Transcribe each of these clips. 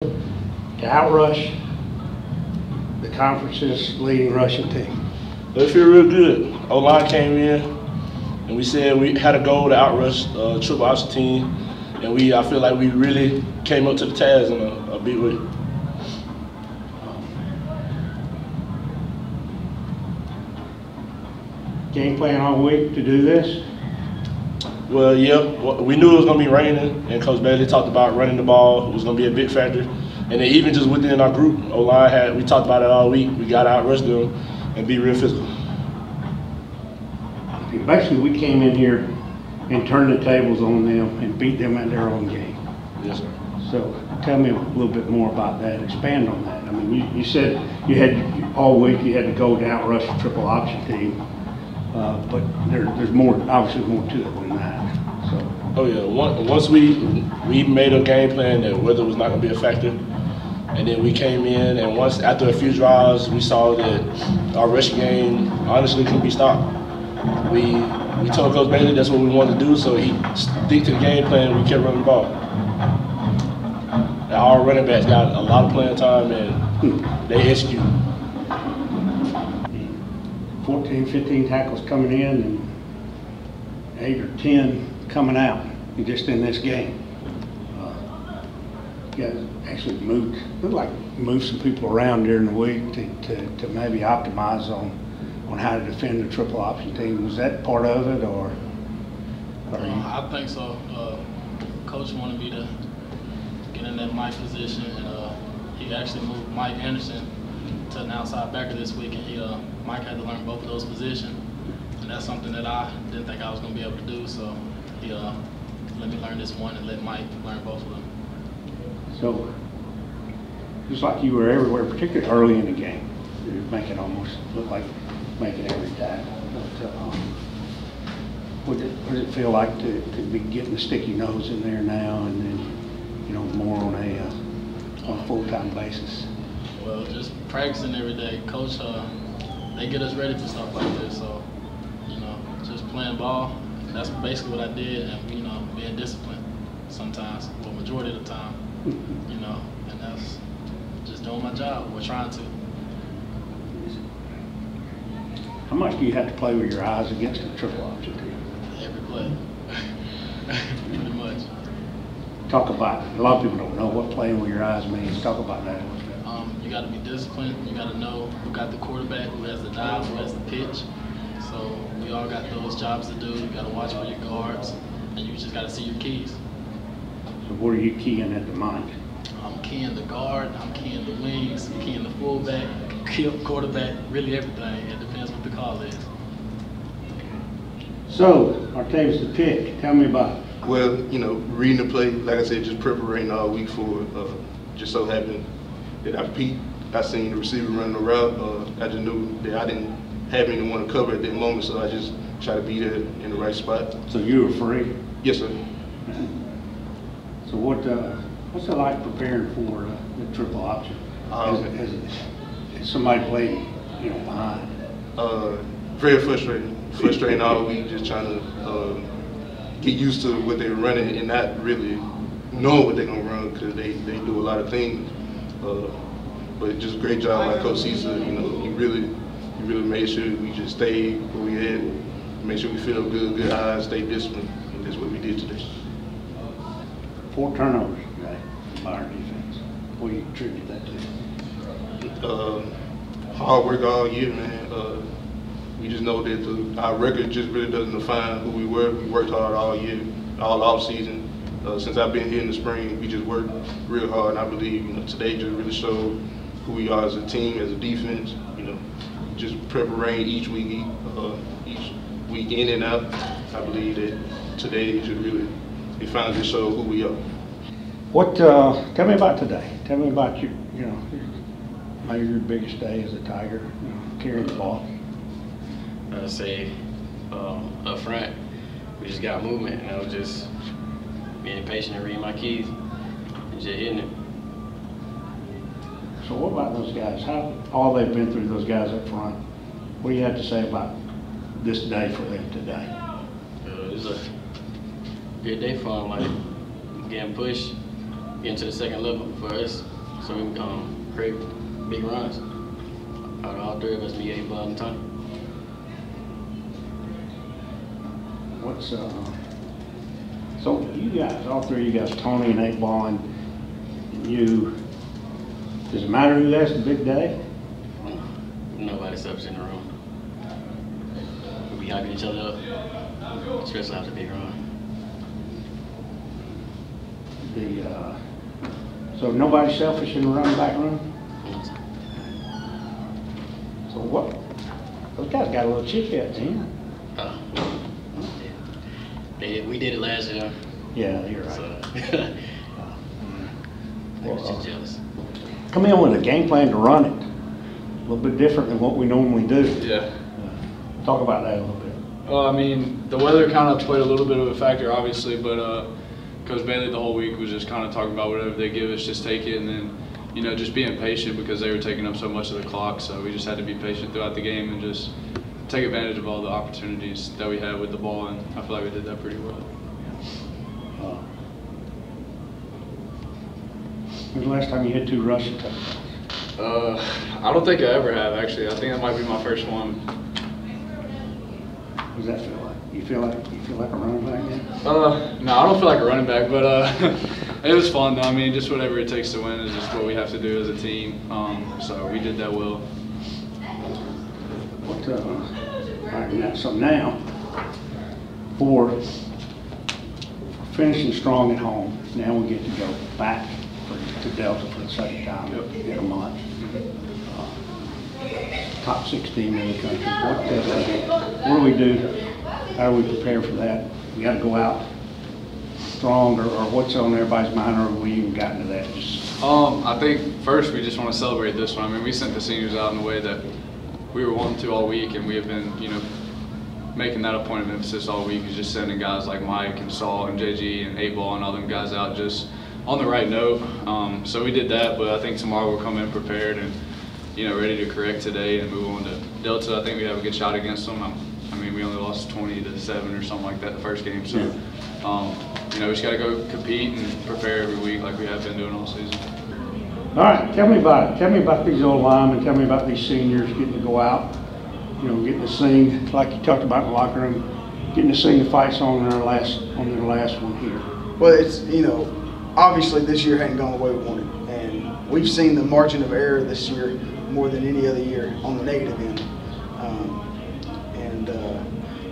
to outrush the conference's leading rushing team? They feel real good. O-line came in, and we said we had a goal to outrush triple option team, and I feel like we really came up to the task in a big way. Game plan all week to do this? Well, yeah, we knew it was going to be raining, and Coach Bailey talked about running the ball. It was going to be a big factor. And then even just within our group, O-line we talked about it all week. We got to outrush them and be real physical. Basically, we came in here and turned the tables on them and beat them at their own game. Yes, sir. So tell me a little bit more about that. Expand on that. I mean, you said you had all week you had to go to outrush the triple option team. But there's more, obviously more to it than that. So. Oh yeah, once we made a game plan that weather was not going to be a factor, and then we came in, and after a few drives, we saw that our rushing game honestly couldn't be stopped. We told Coach Bailey that's what we wanted to do, so he stick to the game plan. We kept running the ball. And our running backs got a lot of playing time, and they executed. 14, 15 tackles coming in and 8 or 10 coming out just in this game. You guys actually moved some people around during the week to maybe optimize on how to defend the triple option team. Was that part of it, or? I think so. Coach wanted me to get in that Mike position, and he actually moved Mike Anderson to an outside backer this week, and Mike had to learn both of those positions, and that's something that I didn't think I was going to be able to do. So he let me learn this one and let Mike learn both of them. So just like you were everywhere, particularly early in the game, you were making almost look like making every tackle. But what did it feel like to be getting the sticky nose in there now, and then more on a full-time basis? Well, just practicing every day. Coach, they get us ready for stuff like this. So, just playing ball, that's basically what I did. And, being disciplined sometimes, well, majority of the time, and that's just doing my job. We're trying to. How much do you have to play with your eyes against a triple option team? Every play, pretty much. Talk about it. A lot of people don't know what playing with your eyes means. Talk about that a little bit. You got to be disciplined. You got to know who got the quarterback, who has the dive, who has the pitch. So we all got those jobs to do. You got to watch for your guards, and you just got to see your keys. So what are you keying at the mic? I'm keying the guard. I'm keying the wings. I'm keying the fullback, quarterback, really everything. It depends what the call is. So our team's to pick. Tell me about it. Well, reading the play, like I said, just preparing all week for just so happened that I seen the receiver running the route. I just knew that I didn't have anyone to cover at that moment, so I just try to be there in the right spot. So you were free? Yes, sir. So what's it like preparing for the triple option? As somebody playing, behind? Very frustrating all week, just trying to get used to what they're running and not really knowing what they're gonna run, because they do a lot of things. But just a great job by Coach Cesar. He really made sure we just stayed where we had, make sure we feel good eyes, stay disciplined, and that's what we did today. 4 turnovers today by our defense. What do you attribute that to? Hard work all year, man. We just know that our record just really doesn't define who we were. We worked hard all year, all off season. Since I've been here in the spring, we just worked real hard, and I believe today just really showed who we are as a team, as a defense. Just preparing each week in and out. I believe that today just really it finally showed who we are. What? Tell me about today. Tell me about maybe your biggest day as a Tiger, carrying the ball. I'd say up front, we just got movement, and I was just being patient and reading my keys and just hitting it. So what about those guys? How all they've been through, those guys up front? What do you have to say about this day for them today? It was a good day for them, like getting pushed, get into the second level for us, so we can create big runs. Out of all three of us, me, 8-ball, and Tony. What's so you guys, all three of you guys, Tony and 8-ball, and you, does it matter who has the big day? Nobody selfish in the room. We be hyping each other up, especially after a big run. So nobody's selfish in the running back room? So what? Those guys got a little chip at the end. We did it last year. Yeah, you're right. So, they was just jealous. Come in with a game plan to run it. A little bit different than what we normally do. Yeah. Talk about that a little bit. Well, I mean, the weather kind of played a little bit of a factor, obviously, but Coach Bailey the whole week was just kind of talking about whatever they give us, just take it, and then, you know, just being patient because they were taking up so much of the clock. So we just had to be patient throughout the game and just take advantage of all the opportunities that we had with the ball, and I feel like we did that pretty well. When's the last time you hit 2 rushing touchdowns? I don't think I ever have, actually. I think that might be my first one. What does that feel like? You feel like a running back yet? No, I don't feel like a running back, but it was fun though. I mean, just whatever it takes to win is just what we have to do as a team. So we did that well. All right, so now, for finishing strong at home, now we get to go back to Delta for the second time in a month. Top 16 in the country. What do we do? How do we prepare for that? We got to go out strong, or what's on everybody's mind, or have we even gotten to that? I think first we just want to celebrate this one. I mean, we sent the seniors out in a way that we were wanting to all week, and we have been, you know, making that a point of emphasis all week, is just sending guys like Mike and Saul and JG and 8-ball and all them guys out just on the right note. So we did that, but I think tomorrow we'll come in prepared and, you know, ready to correct today and move on to Delta. I think we have a good shot against them. I mean, we only lost 20-7 or something like that the first game. So, you know, we just got to go compete and prepare every week like we have been doing all season. All right, tell me about it. Tell me about these old linemen. Tell me about these seniors getting to go out, you know, getting to sing, like you talked about in the locker room, getting to sing the fight song on their last one here. Well, it's, you know, obviously this year hadn't gone the way we wanted, and we've seen the margin of error this year more than any other year on the negative end.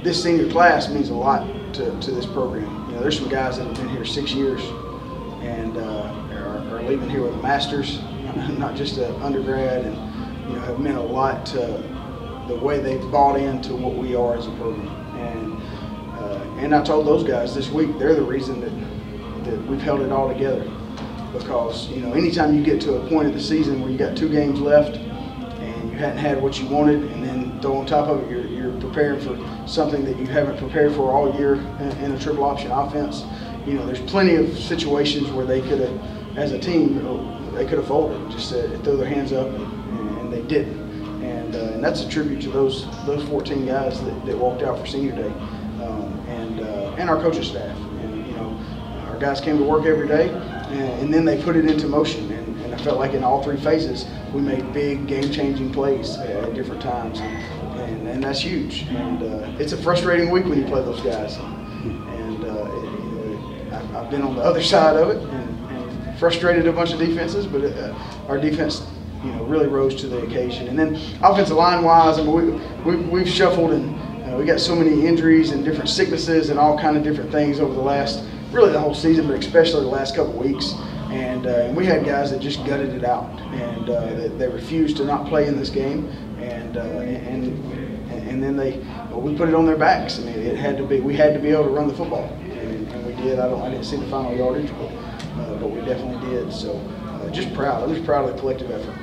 This senior class means a lot to this program. You know, there's some guys that have been here 6 years and are leaving here with a master's, not just an undergrad, and, you know, have meant a lot to the way they've bought into what we are as a program. And I told those guys this week, they're the reason that we've held it all together. Because, you know, anytime you get to a point of the season where you got 2 games left and you hadn't had what you wanted, and then throw on top of it, you're preparing for something that you haven't prepared for all year in a triple option offense. You know, there's plenty of situations where they could have, as a team, they could have folded, just throw their hands up, and they didn't. And that's a tribute to those 14 guys that walked out for senior day, and our coaching staff. And, you know, our guys came to work every day, and then they put it into motion. And I felt like in all 3 phases, we made big game-changing plays at different times, and that's huge. And it's a frustrating week when you play those guys. And I've been on the other side of it and frustrated a bunch of defenses, but our defense, you know, really rose to the occasion. And then offensive line-wise, I mean, we've shuffled, and we got so many injuries and different sicknesses and all kind of different things over the last, really the whole season, but especially the last couple of weeks. And we had guys that just gutted it out, and they refused to not play in this game, and then we put it on their backs. I mean, it had to be, we had to be able to run the football, and we did. I didn't see the final yardage, but we definitely did. So just proud. I'm just proud of the collective effort.